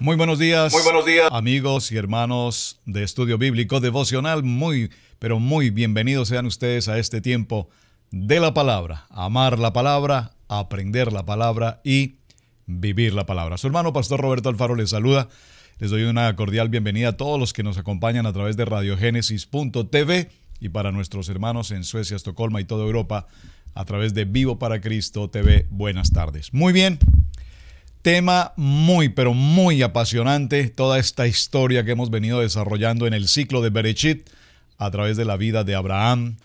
Muy buenos días, Muy buenos días, amigos y hermanos de Estudio Bíblico Devocional. Pero muy bienvenidos sean ustedes a este tiempo de la palabra. Amar la palabra, aprender la palabra y vivir la palabra. Su hermano Pastor Roberto Alfaro les saluda. Les doy una cordial bienvenida a todos los que nos acompañan a través de RadioGénesis.tv y para nuestros hermanos en Suecia, Estocolmo y toda Europa a través de Vivo para Cristo TV. Buenas tardes. Muy bien. Tema pero muy apasionante, toda esta historia que hemos venido desarrollando en el ciclo de Bereshit a través de la vida de Abraham.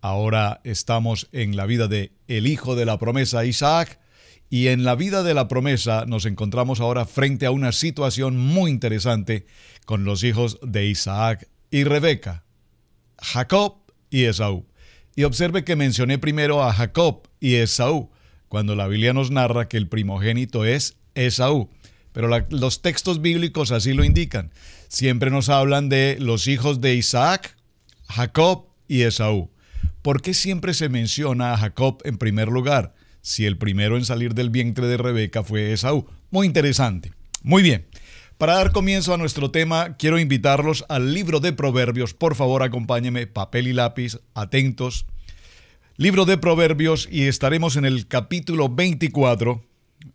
Ahora estamos en la vida de el hijo de la promesa, Isaac, y en la vida de la promesa nos encontramos ahora frente a una situación muy interesante con los hijos de Isaac y Rebeca, Jacob y Esaú. Y observe que mencioné primero a Jacob y Esaú, cuando la Biblia nos narra que el primogénito es Esaú. Pero los textos bíblicos así lo indican. Siempre nos hablan de los hijos de Isaac, Jacob y Esaú. ¿Por qué siempre se menciona a Jacob en primer lugar, si el primero en salir del vientre de Rebeca fue Esaú? Muy interesante. Muy bien. Para dar comienzo a nuestro tema, quiero invitarlos al libro de Proverbios. Por favor, acompáñenme, papel y lápiz, atentos. Libro de Proverbios, y estaremos en el capítulo 24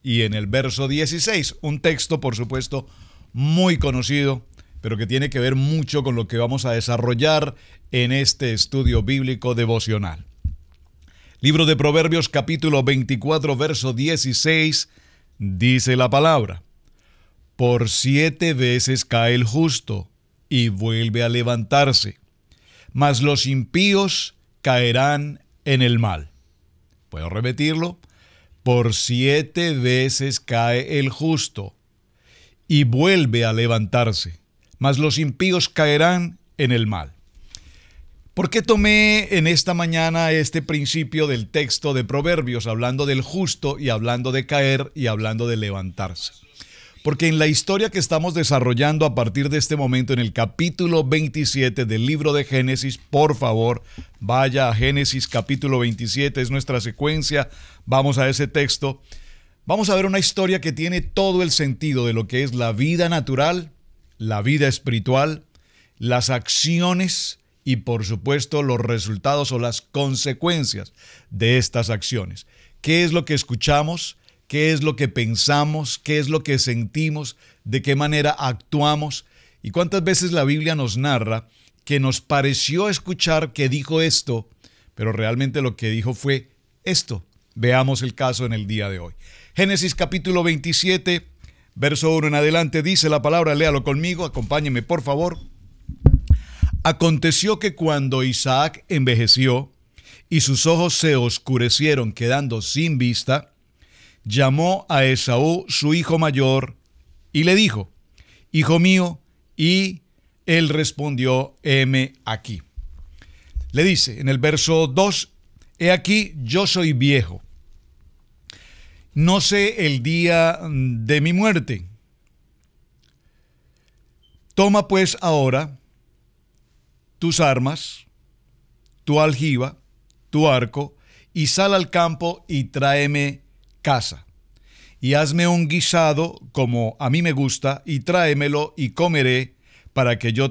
y en el verso 16. Un texto, por supuesto, muy conocido, pero que tiene que ver mucho con lo que vamos a desarrollar en este estudio bíblico devocional. Libro de Proverbios, capítulo 24, verso 16, dice la palabra: Por 7 veces cae el justo y vuelve a levantarse, mas los impíos caerán en el mal. ¿Puedo repetirlo? Por 7 veces cae el justo y vuelve a levantarse, mas los impíos caerán en el mal. ¿Por qué tomé en esta mañana este principio del texto de Proverbios, hablando del justo y hablando de caer y hablando de levantarse? Porque en la historia que estamos desarrollando a partir de este momento, en el capítulo 27 del libro de Génesis, por favor, vaya a Génesis capítulo 27, es nuestra secuencia, vamos a ese texto. Vamos a ver una historia que tiene todo el sentido de lo que es la vida natural, la vida espiritual, las acciones y por supuesto los resultados o las consecuencias de estas acciones. ¿Qué es lo que escuchamos? ¿Qué es lo que pensamos? ¿Qué es lo que sentimos? ¿De qué manera actuamos? ¿Y cuántas veces la Biblia nos narra que nos pareció escuchar que dijo esto, pero realmente lo que dijo fue esto? Veamos el caso en el día de hoy. Génesis capítulo 27, verso 1 en adelante, dice la palabra, léalo conmigo, acompáñeme por favor. Aconteció que cuando Isaac envejeció y sus ojos se oscurecieron quedando sin vista, llamó a Esaú, su hijo mayor, y le dijo: Hijo mío, y él respondió: heme aquí. Le dice en el verso 2, he aquí, yo soy viejo, no sé el día de mi muerte. Toma pues ahora tus armas, tu aljiba, tu arco, y sal al campo y tráeme casa, y hazme un guisado como a mí me gusta, y tráemelo y comeré, para que yo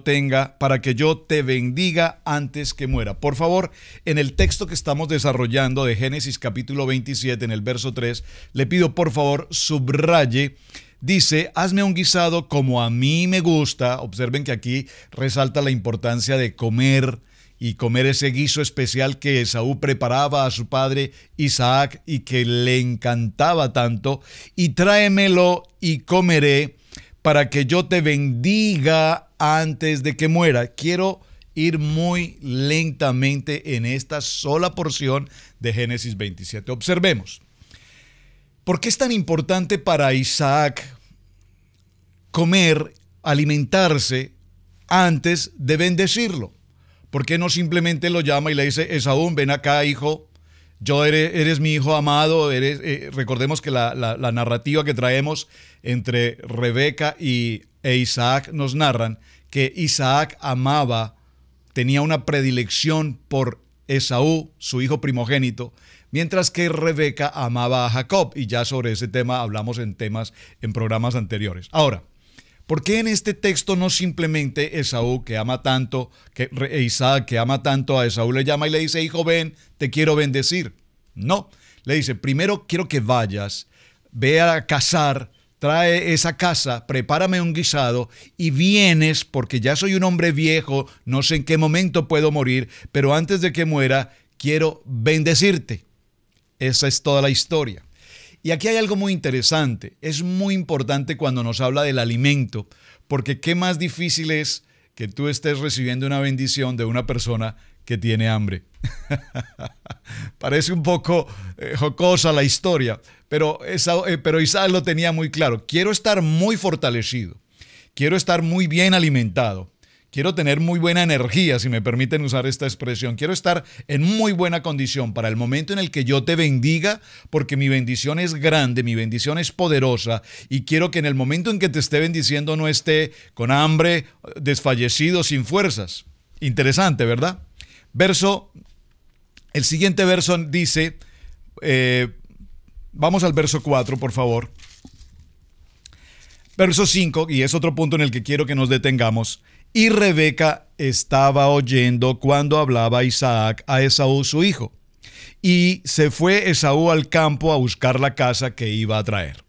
te bendiga antes que muera. Por favor, en el texto que estamos desarrollando de Génesis capítulo 27, en el verso 3, le pido por favor subraye, dice, hazme un guisado como a mí me gusta. Observen que aquí resalta la importancia de comer, y comer ese guiso especial que Esaú preparaba a su padre Isaac y que le encantaba tanto, y tráemelo y comeré para que yo te bendiga antes de que muera. Quiero ir muy lentamente en esta sola porción de Génesis 27. Observemos. ¿Por qué es tan importante para Isaac comer, alimentarse antes de bendecirlo? ¿Por qué no simplemente lo llama y le dice: Esaú, ven acá, hijo, eres mi hijo amado? Recordemos que la narrativa que traemos entre Rebeca e Isaac nos narran que Isaac tenía una predilección por Esaú, su hijo primogénito, mientras que Rebeca amaba a Jacob, y ya sobre ese tema hablamos en programas anteriores. Ahora, ¿Por qué en este texto no simplemente Esaú, que ama tanto, Isaac, que ama tanto a Esaú, le llama y le dice, hijo, ven, te quiero bendecir? No, le dice, primero quiero que vayas, ve a cazar, trae esa casa, prepárame un guisado y vienes porque ya soy un hombre viejo, no sé en qué momento puedo morir, pero antes de que muera quiero bendecirte. Esa es toda la historia. Y aquí hay algo muy interesante. Es muy importante cuando nos habla del alimento, porque qué más difícil es que tú estés recibiendo una bendición de una persona que tiene hambre. Parece un poco jocosa la historia, pero Isaac lo tenía muy claro. Quiero estar muy fortalecido, quiero estar muy bien alimentado, quiero tener muy buena energía, si me permiten usar esta expresión. Quiero estar en muy buena condición para el momento en el que yo te bendiga, porque mi bendición es grande, mi bendición es poderosa, y quiero que en el momento en que te esté bendiciendo no esté con hambre, desfallecido, sin fuerzas. Interesante, ¿verdad? El siguiente verso dice, vamos al verso 4, por favor. Verso 5, y es otro punto en el que quiero que nos detengamos. Y Rebeca estaba oyendo cuando hablaba Isaac a Esaú su hijo. Y se fue Esaú al campo a buscar la caza que iba a traer.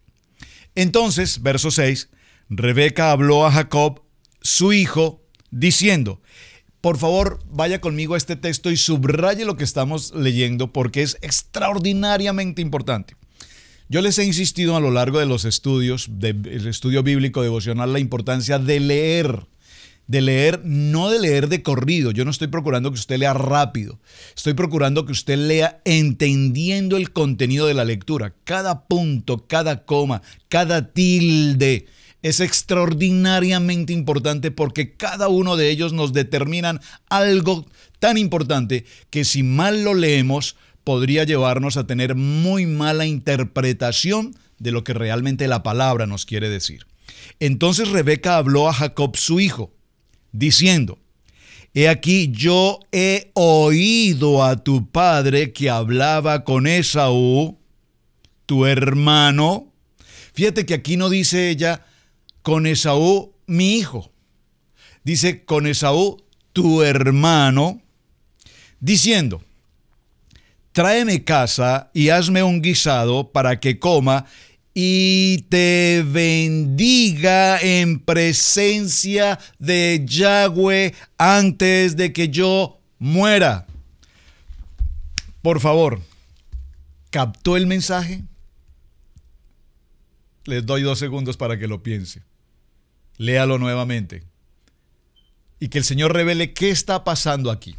Entonces, verso 6, Rebeca habló a Jacob, su hijo, diciendo, por favor, vaya conmigo a este texto y subraye lo que estamos leyendo porque es extraordinariamente importante. Yo les he insistido a lo largo de los estudios, del estudio bíblico devocional, la importancia de leer, no de leer de corrido. Yo no estoy procurando que usted lea rápido, estoy procurando que usted lea entendiendo el contenido de la lectura. Cada punto, cada coma, cada tilde es extraordinariamente importante porque cada uno de ellos nos determinan algo tan importante que si mal lo leemos podría llevarnos a tener muy mala interpretación de lo que realmente la palabra nos quiere decir. Entonces Rebeca habló a Jacob su hijo, diciendo, he aquí yo he oído a tu padre que hablaba con Esaú, tu hermano. Fíjate que aquí no dice ella, con Esaú, mi hijo. Dice, con Esaú, tu hermano, diciendo, tráeme caza y hazme un guisado para que coma y te bendiga en presencia de Yahweh antes de que yo muera. Por favor, ¿captó el mensaje? Les doy 2 segundos para que lo piense. Léalo nuevamente. Y que el Señor revele qué está pasando aquí.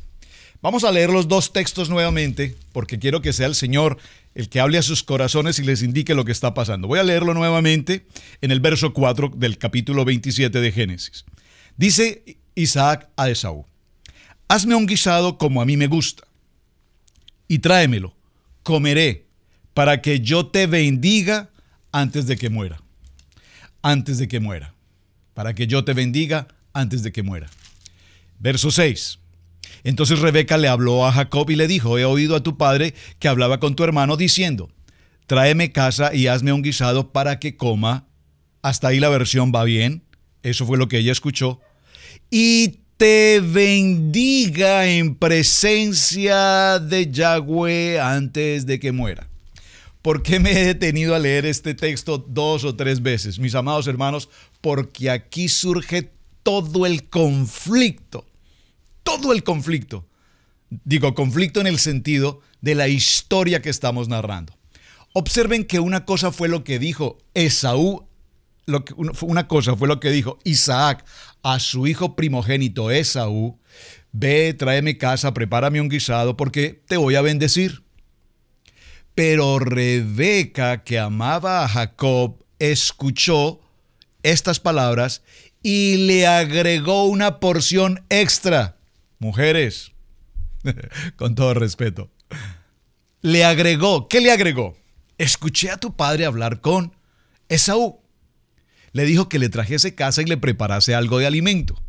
Vamos a leer los 2 textos nuevamente, porque quiero que sea el Señor el que hable a sus corazones y les indique lo que está pasando. Voy a leerlo nuevamente en el verso 4 del capítulo 27 de Génesis. Dice Isaac a Esaú, hazme un guisado como a mí me gusta, y tráemelo, comeré, para que yo te bendiga antes de que muera. Antes de que muera. Para que yo te bendiga antes de que muera. Verso 6. Entonces Rebeca le habló a Jacob y le dijo, he oído a tu padre que hablaba con tu hermano diciendo, tráeme caza y hazme un guisado para que coma. Hasta ahí la versión va bien. Eso fue lo que ella escuchó. Y te bendiga en presencia de Yahweh antes de que muera. ¿Por qué me he detenido a leer este texto 2 o 3 veces, mis amados hermanos? Porque aquí surge todo el conflicto. Todo el conflicto. Digo, conflicto en el sentido de la historia que estamos narrando. Observen que una cosa fue lo que dijo Esaú, una cosa fue lo que dijo Isaac a su hijo primogénito Esaú. Ve, tráeme caza, prepárame un guisado porque te voy a bendecir. Pero Rebeca, que amaba a Jacob, escuchó estas palabras y le agregó una porción extra. Mujeres, con todo respeto, le agregó. ¿Qué le agregó? Escuché a tu padre hablar con Esaú. Le dijo que le trajese caza y le preparase algo de alimento,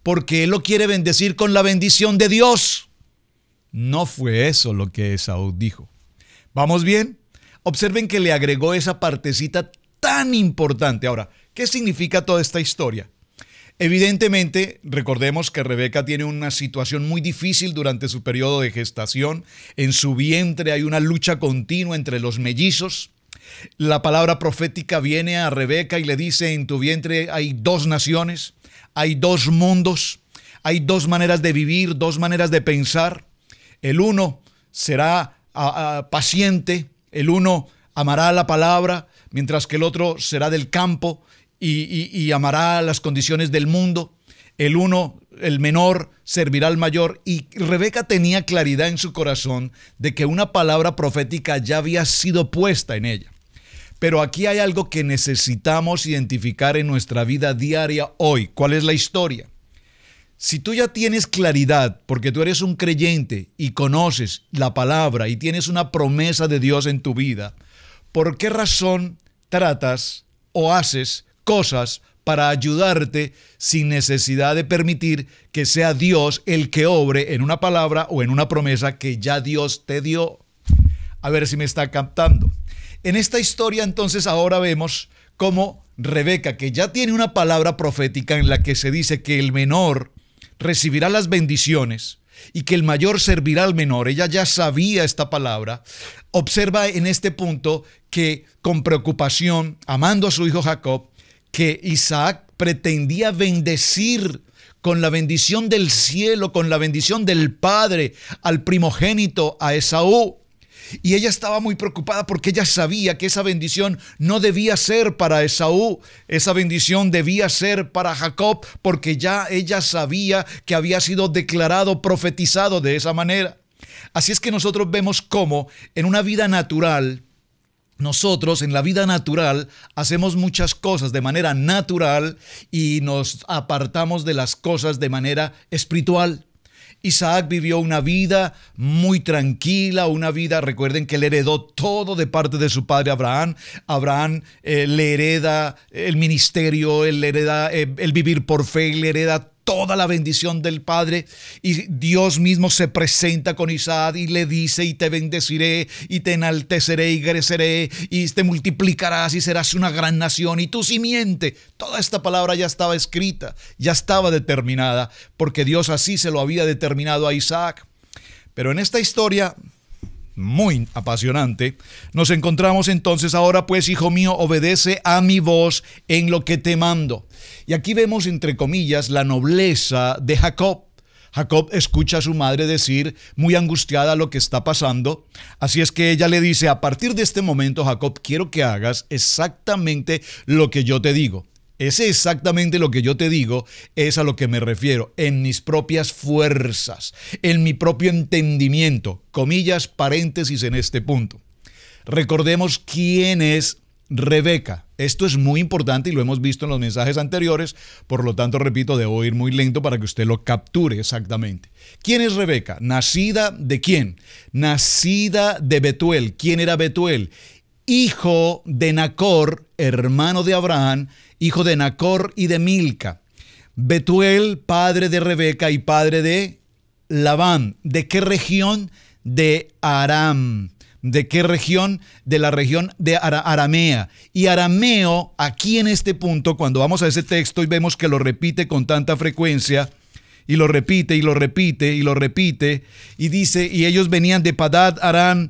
porque él lo quiere bendecir con la bendición de Dios. No fue eso lo que Esaú dijo. ¿Vamos bien? Observen que le agregó esa partecita tan importante. Ahora, ¿Qué significa toda esta historia? Evidentemente, recordemos que Rebeca tiene una situación muy difícil durante su periodo de gestación. En su vientre hay una lucha continua entre los mellizos. La palabra profética viene a Rebeca y le dice: en tu vientre hay dos naciones, hay dos mundos, hay dos maneras de vivir, dos maneras de pensar. El uno será paciente, el uno amará la palabra, mientras que el otro será del campo y amará las condiciones del mundo. El uno, el menor, servirá al mayor. Y Rebeca tenía claridad en su corazón de que una palabra profética ya había sido puesta en ella. Pero aquí hay algo que necesitamos identificar en nuestra vida diaria hoy. ¿Cuál es la historia? Si tú ya tienes claridad, porque tú eres un creyente y conoces la palabra y tienes una promesa de Dios en tu vida, ¿por qué razón tratas o haces cosas para ayudarte sin necesidad de permitir que sea Dios el que obre en una palabra o en una promesa que ya Dios te dio? A ver si me está captando. En esta historia entonces ahora vemos cómo Rebeca, que ya tiene una palabra profética en la que se dice que el menor recibirá las bendiciones y que el mayor servirá al menor, ella ya sabía esta palabra. Observa en este punto que con preocupación, amando a su hijo Jacob, que Isaac pretendía bendecir con la bendición del cielo, con la bendición del Padre, al primogénito, a Esaú. Y ella estaba muy preocupada porque ella sabía que esa bendición no debía ser para Esaú, esa bendición debía ser para Jacob, porque ya ella sabía que había sido declarado, profetizado de esa manera. Así es que nosotros vemos cómo en una vida natural, nosotros en la vida natural hacemos muchas cosas de manera natural y nos apartamos de las cosas de manera espiritual. Isaac vivió una vida muy tranquila, una vida, recuerden que él heredó todo de parte de su padre Abraham. Abraham le hereda el ministerio, él le hereda el vivir por fe, le hereda toda la bendición del Padre, y Dios mismo se presenta con Isaac y le dice: y te bendeciré y te enalteceré y creceré y te multiplicarás y serás una gran nación y tu simiente. Toda esta palabra ya estaba escrita, ya estaba determinada, porque Dios así se lo había determinado a Isaac. Pero en esta historia muy apasionante, nos encontramos entonces: ahora pues, hijo mío, obedece a mi voz en lo que te mando. Y aquí vemos, entre comillas, la nobleza de Jacob. Jacob escucha a su madre decir, muy angustiada, lo que está pasando. Así es que ella le dice: a partir de este momento, Jacob, quiero que hagas exactamente lo que yo te digo. Ese exactamente lo que yo te digo es a lo que me refiero, en mis propias fuerzas, en mi propio entendimiento, comillas, paréntesis en este punto. Recordemos quién es Rebeca. Esto es muy importante y lo hemos visto en los mensajes anteriores, por lo tanto, repito, debo ir muy lento para que usted lo capture exactamente. ¿Quién es Rebeca? ¿Nacida de quién? Nacida de Betuel. ¿Quién era Betuel? Hijo de Nacor, hermano de Abraham, hijo de Nacor y de Milca. Betuel, padre de Rebeca y padre de Labán. ¿De qué región? De Aram. ¿De qué región? De la región de Aramea. Y arameo, aquí en este punto, cuando vamos a ese texto y vemos que lo repite con tanta frecuencia, y lo repite, y lo repite, y lo repite, y dice, y ellos venían de Padad Aram,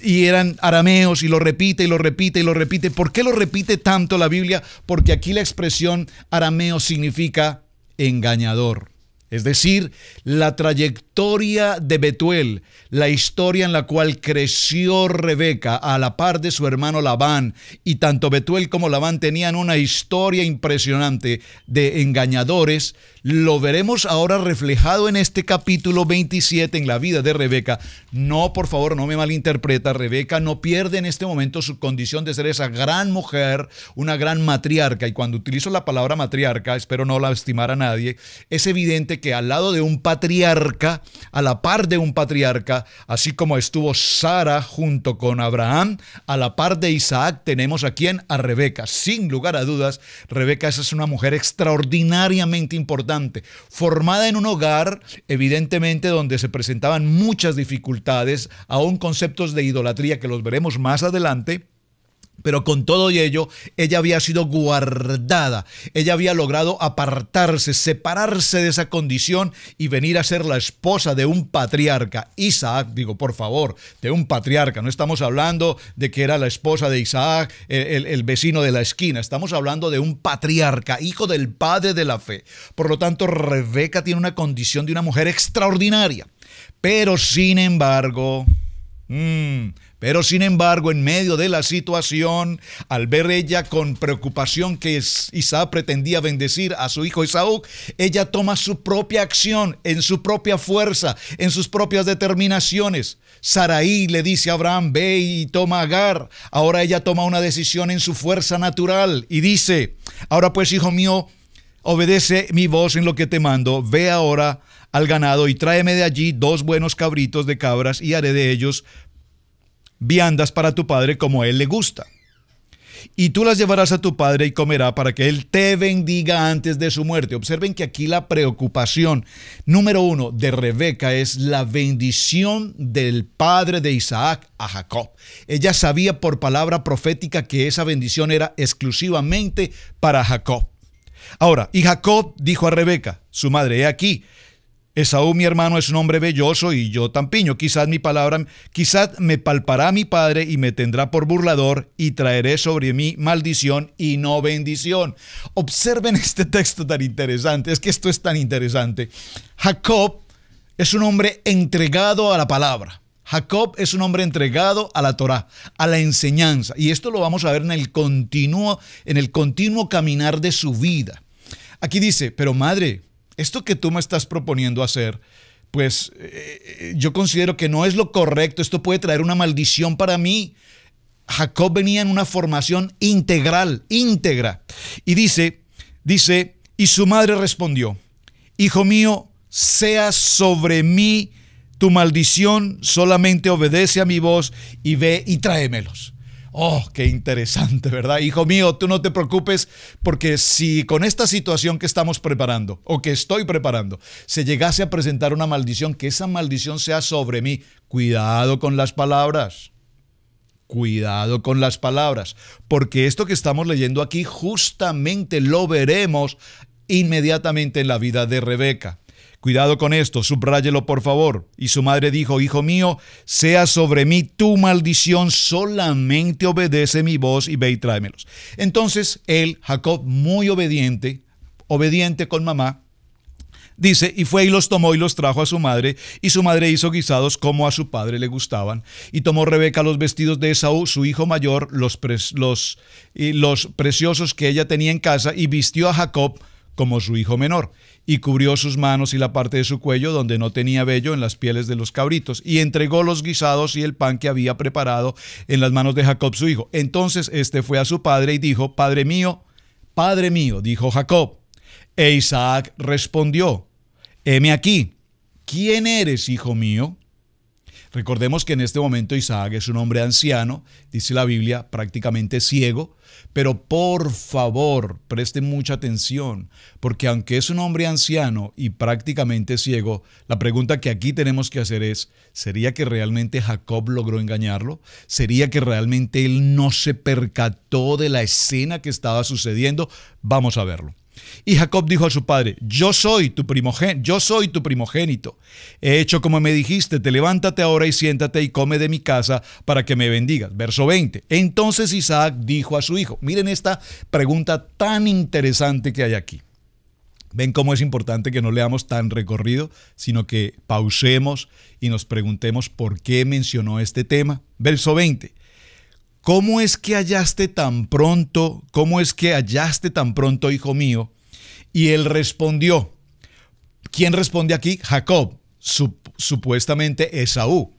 y eran arameos, y lo repite, y lo repite, y lo repite. ¿Por qué lo repite tanto la Biblia? Porque aquí la expresión arameo significa engañador. Es decir, la trayectoria de Betuel, la historia en la cual creció Rebeca a la par de su hermano Labán, y tanto Betuel como Labán tenían una historia impresionante de engañadores, lo veremos ahora reflejado en este capítulo 27 en la vida de Rebeca. No, por favor, no me malinterpreta, Rebeca no pierde en este momento su condición de ser esa gran mujer, una gran matriarca, y cuando utilizo la palabra matriarca, espero no lastimar a nadie, es evidente que al lado de un patriarca, a la par de un patriarca, así como estuvo Sara junto con Abraham, a la par de Isaac, tenemos a quién, a Rebeca. Sin lugar a dudas, Rebeca es una mujer extraordinariamente importante, formada en un hogar, evidentemente, donde se presentaban muchas dificultades, aún conceptos de idolatría que los veremos más adelante. Pero con todo y ello, ella había sido guardada. Ella había logrado apartarse, separarse de esa condición y venir a ser la esposa de un patriarca. Isaac, digo, por favor, de un patriarca. No estamos hablando de que era la esposa de Isaac, el vecino de la esquina. Estamos hablando de un patriarca, hijo del padre de la fe. Por lo tanto, Rebeca tiene una condición de una mujer extraordinaria. Pero sin embargo, en medio de la situación, al ver ella con preocupación que Isaac pretendía bendecir a su hijo Esaú, ella toma su propia acción, en su propia fuerza, en sus propias determinaciones. Sarai le dice a Abraham, ve y toma a Agar. Ahora ella toma una decisión en su fuerza natural y dice, ahora pues, hijo mío, obedece mi voz en lo que te mando, ve ahora al ganado y tráeme de allí 2 buenos cabritos de cabras y haré de ellos viandas para tu padre como a él le gusta. Y tú las llevarás a tu padre y comerá para que él te bendiga antes de su muerte. Observen que aquí la preocupación número 1 de Rebeca es la bendición del padre de Isaac a Jacob. Ella sabía por palabra profética que esa bendición era exclusivamente para Jacob. Ahora, y Jacob dijo a Rebeca, su madre, he aquí, Esaú mi hermano es un hombre velloso y yo tampiño. Quizás me palpará mi padre y me tendrá por burlador y traeré sobre mí maldición y no bendición. Observen este texto tan interesante. Es que esto es tan interesante. Jacob es un hombre entregado a la palabra. Jacob es un hombre entregado a la Torá, a la enseñanza. Y esto lo vamos a ver en el continuo caminar de su vida. Aquí dice, pero madre, esto que tú me estás proponiendo hacer, pues yo considero que no es lo correcto. Esto puede traer una maldición para mí. Jacob venía en una formación íntegra. Y dice, y su madre respondió, hijo mío, sea sobre mí tu maldición, solamente obedece a mi voz y ve y tráemelos. Oh, qué interesante, ¿verdad? Hijo mío, tú no te preocupes, porque si con esta situación que estamos preparando, o que estoy preparando, se llegase a presentar una maldición, que esa maldición sea sobre mí. Cuidado con las palabras. Cuidado con las palabras, porque esto que estamos leyendo aquí justamente lo veremos inmediatamente en la vida de Rebeca. Cuidado con esto, subráyelo por favor. Y su madre dijo, hijo mío, sea sobre mí tu maldición, solamente obedece mi voz y ve y tráemelos. Entonces él, Jacob, muy obediente con mamá, dice, y fue y los tomó y los trajo a su madre, y su madre hizo guisados como a su padre le gustaban. Y tomó Rebeca los vestidos de Esaú, su hijo mayor, los preciosos que ella tenía en casa, y vistió a Jacob como su hijo menor, y cubrió sus manos y la parte de su cuello donde no tenía vello en las pieles de los cabritos, y entregó los guisados y el pan que había preparado en las manos de Jacob su hijo. Entonces este fue a su padre y dijo, Padre mío, dijo Jacob. E Isaac respondió, heme aquí, ¿quién eres, hijo mío? Recordemos que en este momento Isaac es un hombre anciano, dice la Biblia, prácticamente ciego, pero por favor, presten mucha atención, porque aunque es un hombre anciano y prácticamente ciego, la pregunta que aquí tenemos que hacer es, ¿sería que realmente Jacob logró engañarlo? ¿Sería que realmente él no se percató de la escena que estaba sucediendo? Vamos a verlo. Y Jacob dijo a su padre, yo soy tu primogénito. He hecho como me dijiste, te levántate ahora y siéntate y come de mi casa para que me bendigas. Verso 20. Entonces Isaac dijo a su hijo, miren esta pregunta tan interesante que hay aquí. Ven cómo es importante que no leamos tan recorrido, sino que pausemos y nos preguntemos por qué mencionó este tema. Verso 20. ¿Cómo es que hallaste tan pronto, hijo mío? Y él respondió. ¿Quién responde aquí? Jacob, supuestamente Esaú.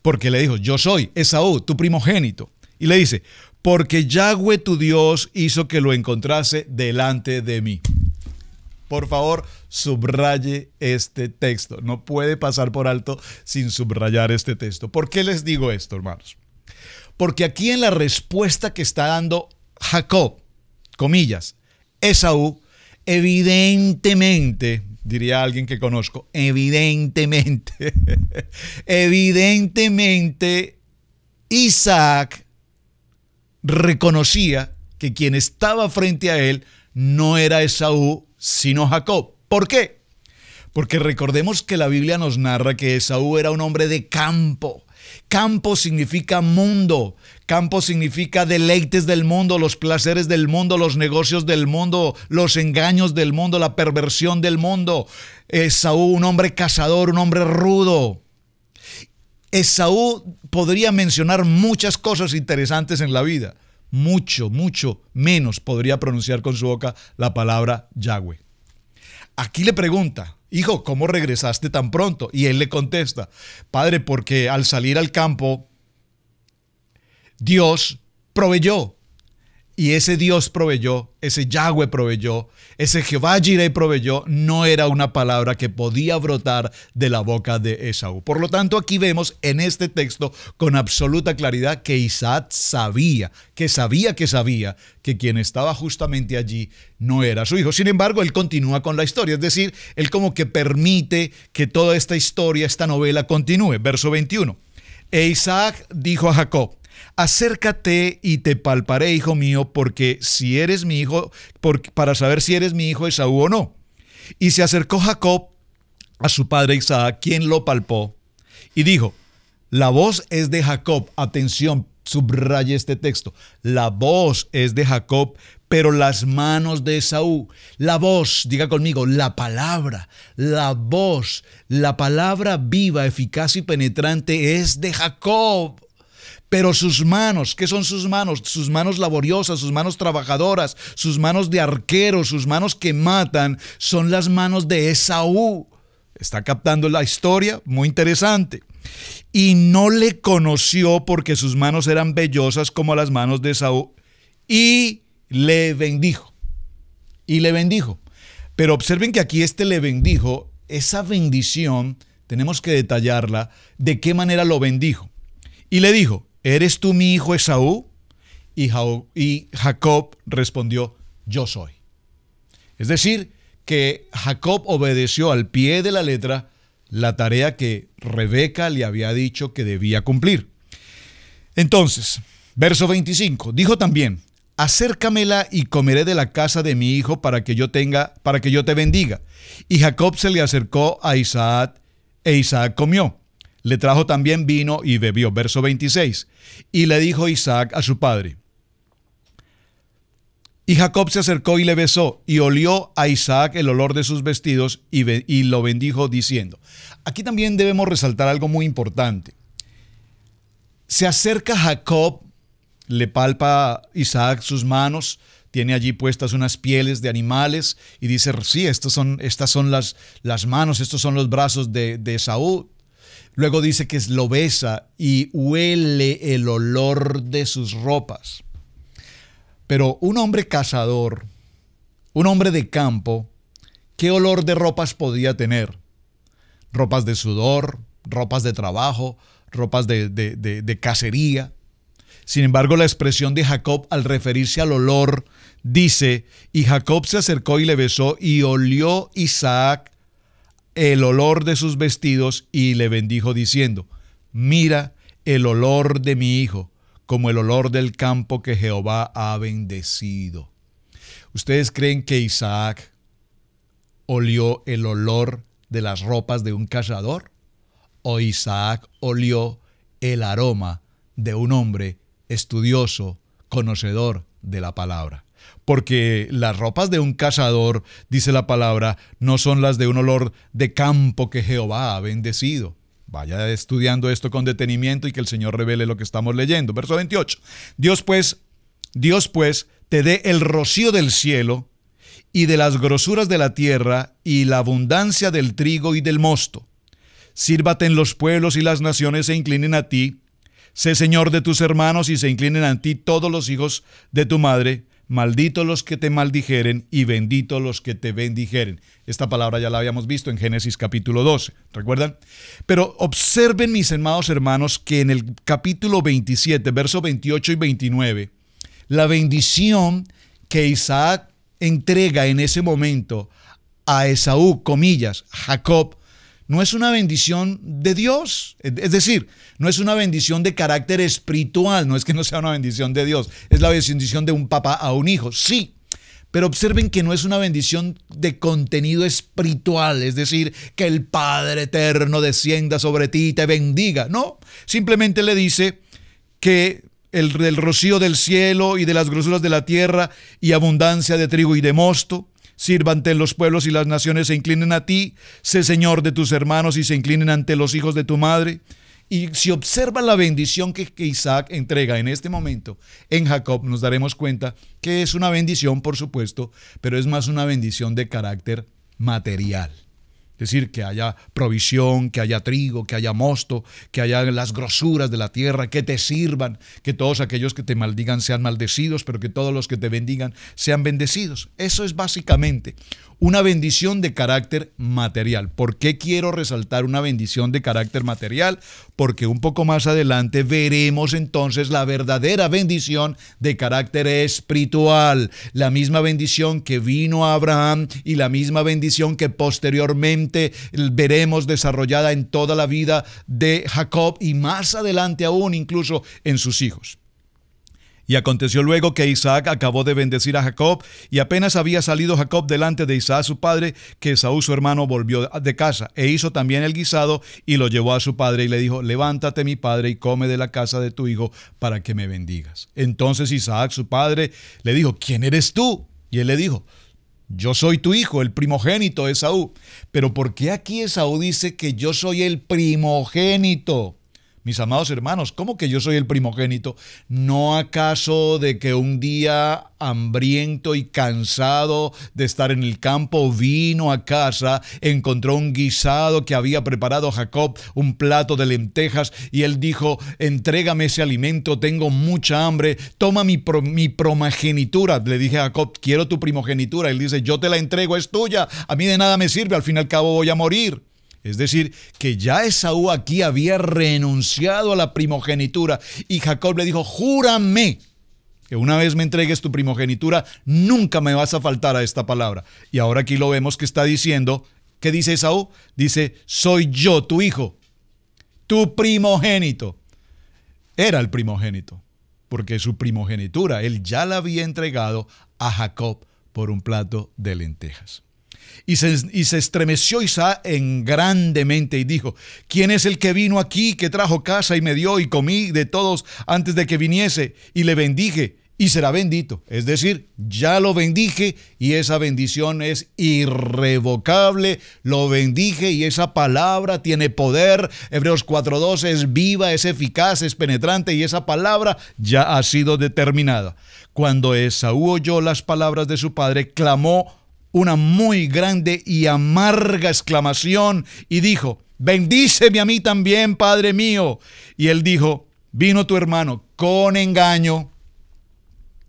Porque le dijo, yo soy Esaú, tu primogénito. Y le dice, porque Yahweh tu Dios hizo que lo encontrase delante de mí. Por favor, subraye este texto. No puede pasar por alto sin subrayar este texto. ¿Por qué les digo esto, hermanos? Porque aquí en la respuesta que está dando Jacob, comillas, Esaú, evidentemente, diría alguien que conozco, evidentemente, Isaac reconocía que quien estaba frente a él no era Esaú, sino Jacob. ¿Por qué? Porque recordemos que la Biblia nos narra que Esaú era un hombre de campo. Campo significa mundo, campo significa deleites del mundo, los placeres del mundo, los negocios del mundo, los engaños del mundo, la perversión del mundo. Esaú, un hombre cazador, un hombre rudo. Esaú podría mencionar muchas cosas interesantes en la vida. Mucho menos podría pronunciar con su boca la palabra Yahweh. Aquí le pregunta: hijo, ¿cómo regresaste tan pronto? Y él le contesta: padre, porque al salir al campo, Dios proveyó. Y ese Dios proveyó, ese Yahweh proveyó, ese Jehová Jireh proveyó, no era una palabra que podía brotar de la boca de Esaú. Por lo tanto, aquí vemos en este texto con absoluta claridad que Isaac sabía que quien estaba justamente allí no era su hijo. Sin embargo, él continúa con la historia, es decir, él como que permite que toda esta historia, esta novela continúe. Verso 21. E Isaac dijo a Jacob: acércate y te palparé, hijo mío, porque si eres mi hijo, para saber si eres mi hijo Esaú o no. Y se acercó Jacob a su padre Isaac, quien lo palpó, y dijo: la voz es de Jacob. Atención, subraye este texto. La voz es de Jacob, pero las manos de Esaú. La voz, diga conmigo, la palabra, la voz, la palabra viva, eficaz y penetrante es de Jacob. Pero sus manos, ¿qué son sus manos? Sus manos laboriosas, sus manos trabajadoras, sus manos de arquero, sus manos que matan, son las manos de Esaú. ¿Está captando la historia? Muy interesante. Y no le conoció porque sus manos eran vellosas como las manos de Esaú. Y le bendijo. Y le bendijo. Pero observen que aquí le bendijo, esa bendición, tenemos que detallarla, de qué manera lo bendijo. Y le dijo: ¿eres tú mi hijo Esaú? Y Jacob respondió: yo soy. Es decir, que Jacob obedeció al pie de la letra la tarea que Rebeca le había dicho que debía cumplir. Entonces, verso 25, dijo también: acércamela y comeré de la casa de mi hijo para que yo te bendiga. Y Jacob se le acercó a Isaac, e Isaac comió. Le trajo también vino y bebió. Verso 26. Y le dijo Isaac a su padre. Y Jacob se acercó y le besó, y olió a Isaac el olor de sus vestidos, y lo bendijo diciendo. Aquí también debemos resaltar algo muy importante. Se acerca Jacob, le palpa a Isaac sus manos, tiene allí puestas unas pieles de animales, y dice: sí, estas son las manos, estos son los brazos de Esaú. Luego dice que lo besa y huele el olor de sus ropas. Pero un hombre cazador, un hombre de campo, ¿qué olor de ropas podía tener? Ropas de sudor, ropas de trabajo, ropas de cacería. Sin embargo, la expresión de Jacob al referirse al olor dice: y Jacob se acercó y le besó, y olió Isaac el olor de sus vestidos, y le bendijo diciendo: mira el olor de mi hijo, como el olor del campo que Jehová ha bendecido. ¿Ustedes creen que Isaac olió el olor de las ropas de un cazador? ¿O Isaac olió el aroma de un hombre estudioso, conocedor de la palabra? Porque las ropas de un cazador, dice la palabra, no son las de un olor de campo que Jehová ha bendecido. Vaya estudiando esto con detenimiento y que el Señor revele lo que estamos leyendo. Verso 28. Dios pues te dé el rocío del cielo y de las grosuras de la tierra y la abundancia del trigo y del mosto. Sírvate en los pueblos y las naciones se inclinen a ti. Sé Señor de tus hermanos y se inclinen a ti todos los hijos de tu madre. Malditos los que te maldijeren y benditos los que te bendijeren. Esta palabra ya la habíamos visto en Génesis capítulo 12, ¿recuerdan? Pero observen, mis amados hermanos, que en el capítulo 27, versos 28 y 29, la bendición que Isaac entrega en ese momento a Esaú, comillas, Jacob, no es una bendición de Dios. Es decir, no es una bendición de carácter espiritual, no es que no sea una bendición de Dios, es la bendición de un papá a un hijo, sí. Pero observen que no es una bendición de contenido espiritual, es decir, que el Padre Eterno descienda sobre ti y te bendiga. No, simplemente le dice que el rocío del cielo y de las grosuras de la tierra y abundancia de trigo y de mosto sírvante en los pueblos y las naciones se inclinen a ti, sé Señor de tus hermanos y se inclinen ante los hijos de tu madre. Y si observan la bendición que Isaac entrega en este momento en Jacob, nos daremos cuenta que es una bendición, por supuesto, pero es más una bendición de carácter material. Es decir, que haya provisión, que haya trigo, que haya mosto, que haya las grosuras de la tierra, que te sirvan, que todos aquellos que te maldigan sean maldecidos, pero que todos los que te bendigan sean bendecidos. Eso es básicamente una bendición de carácter material. ¿Por qué quiero resaltar una bendición de carácter material? Porque un poco más adelante veremos entonces la verdadera bendición de carácter espiritual. La misma bendición que vino a Abraham y la misma bendición que posteriormente veremos desarrollada en toda la vida de Jacob y más adelante aún incluso en sus hijos. Y aconteció luego que Isaac acabó de bendecir a Jacob, y apenas había salido Jacob delante de Isaac su padre, que Esaú su hermano volvió de casa, e hizo también el guisado, y lo llevó a su padre, y le dijo, levántate mi padre, y come de la casa de tu hijo, para que me bendigas. Entonces Isaac su padre le dijo, ¿quién eres tú? Y él le dijo, yo soy tu hijo, el primogénito Esaú. Pero ¿por qué aquí Esaú dice que yo soy el primogénito? Mis amados hermanos, ¿cómo que yo soy el primogénito? ¿No acaso de que un día hambriento y cansado de estar en el campo vino a casa, encontró un guisado que había preparado Jacob, un plato de lentejas, y él dijo, entrégame ese alimento, tengo mucha hambre, toma mi primogenitura? Le dije a Jacob, quiero tu primogenitura. Él dice, yo te la entrego, es tuya, a mí de nada me sirve, al fin y al cabo voy a morir. Es decir, que ya Esaú aquí había renunciado a la primogenitura y Jacob le dijo, júrame que una vez me entregues tu primogenitura, nunca me vas a faltar a esta palabra. Y ahora aquí lo vemos que está diciendo, ¿qué dice Esaú? Dice, soy yo, tu hijo, tu primogénito. Era el primogénito, porque su primogenitura, él ya la había entregado a Jacob por un plato de lentejas. Y se estremeció Isaac en grandemente y dijo, ¿quién es el que vino aquí, que trajo casa y me dio y comí de todos antes de que viniese? Y le bendije y será bendito. Es decir, ya lo bendije y esa bendición es irrevocable. Lo bendije y esa palabra tiene poder. Hebreos 4:12 es viva, es eficaz, es penetrante y esa palabra ya ha sido determinada. Cuando Esaú oyó las palabras de su padre, clamó una muy grande y amarga exclamación y dijo, bendíceme a mí también, Padre mío. Y él dijo, vino tu hermano con engaño.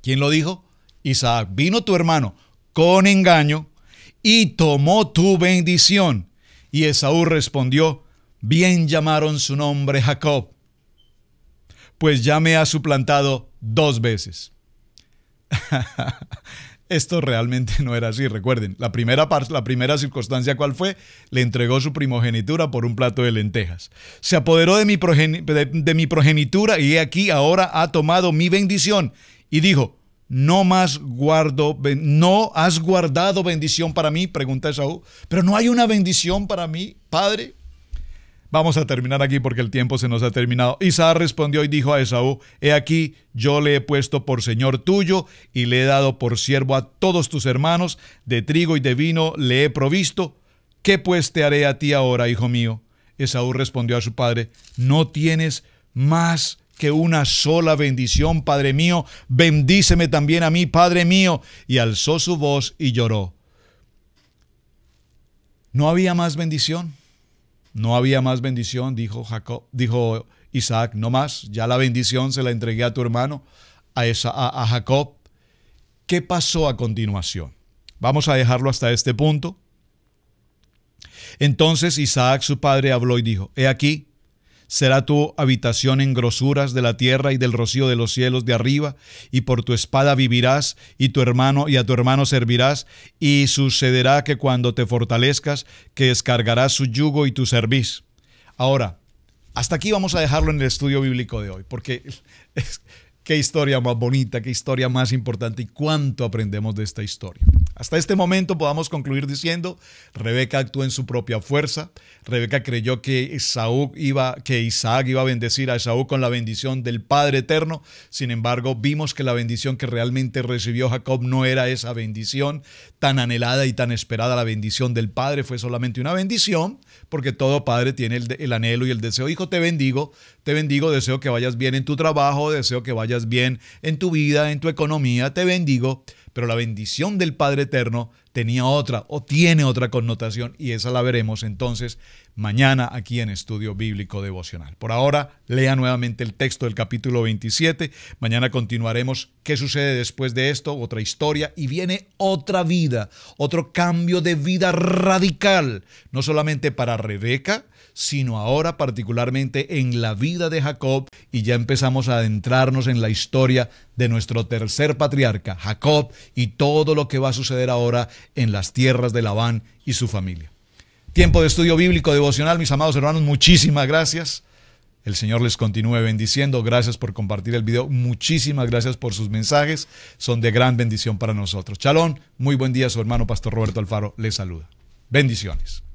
¿Quién lo dijo? Isaac. Vino tu hermano con engaño y tomó tu bendición. Y Esaú respondió, bien llamaron su nombre Jacob, pues ya me ha suplantado 2 veces. Esto realmente no era así, recuerden, la primera circunstancia, ¿cuál fue? Le entregó su primogenitura por un plato de lentejas. Se apoderó de mi progenitura y he aquí ahora ha tomado mi bendición. Y dijo, ¿no has guardado bendición para mí? Pregunta Esaú. Pero no hay una bendición para mí, padre. Vamos a terminar aquí porque el tiempo se nos ha terminado. Isaac respondió y dijo a Esaú, he aquí, yo le he puesto por señor tuyo y le he dado por siervo a todos tus hermanos, de trigo y de vino le he provisto. ¿Qué pues te haré a ti ahora, hijo mío? Esaú respondió a su padre, no tienes más que una sola bendición, padre mío, bendíceme también a mí, padre mío. Y alzó su voz y lloró. ¿No había más bendición? No había más bendición, dijo Isaac, no más, ya la bendición se la entregué a tu hermano, a Jacob. ¿Qué pasó a continuación? Vamos a dejarlo hasta este punto. Entonces Isaac su padre habló y dijo, he aquí, será tu habitación en grosuras de la tierra y del rocío de los cielos de arriba, y por tu espada vivirás, y a tu hermano servirás, y sucederá que cuando te fortalezcas, que descargarás su yugo y tu cerviz. Ahora, hasta aquí vamos a dejarlo en el estudio bíblico de hoy, porque qué historia más bonita, qué historia más importante y cuánto aprendemos de esta historia. Hasta este momento podamos concluir diciendo, Rebeca actuó en su propia fuerza. Rebeca creyó que Isaac iba a bendecir a Esaú con la bendición del Padre Eterno. Sin embargo, vimos que la bendición que realmente recibió Jacob no era esa bendición tan anhelada y tan esperada. La bendición del Padre fue solamente una bendición, porque todo padre tiene el anhelo y el deseo. Hijo, te bendigo, deseo que vayas bien en tu trabajo, deseo que vayas bien en tu vida, en tu economía, te bendigo. Pero la bendición del Padre Eterno tenía otra o tiene otra connotación, y esa la veremos entonces mañana aquí en Estudio Bíblico Devocional. Por ahora, lea nuevamente el texto del capítulo 27. Mañana continuaremos qué sucede después de esto, otra historia, y viene otra vida, otro cambio de vida radical, no solamente para Rebeca, sino ahora particularmente en la vida de Jacob, y ya empezamos a adentrarnos en la historia de nuestro tercer patriarca, Jacob, y todo lo que va a suceder ahora en las tierras de Labán y su familia. Tiempo de estudio bíblico devocional, mis amados hermanos, muchísimas gracias. El Señor les continúe bendiciendo. Gracias por compartir el video. Muchísimas gracias por sus mensajes. Son de gran bendición para nosotros. Shalom, muy buen día. Su hermano Pastor Roberto Alfaro les saluda. Bendiciones.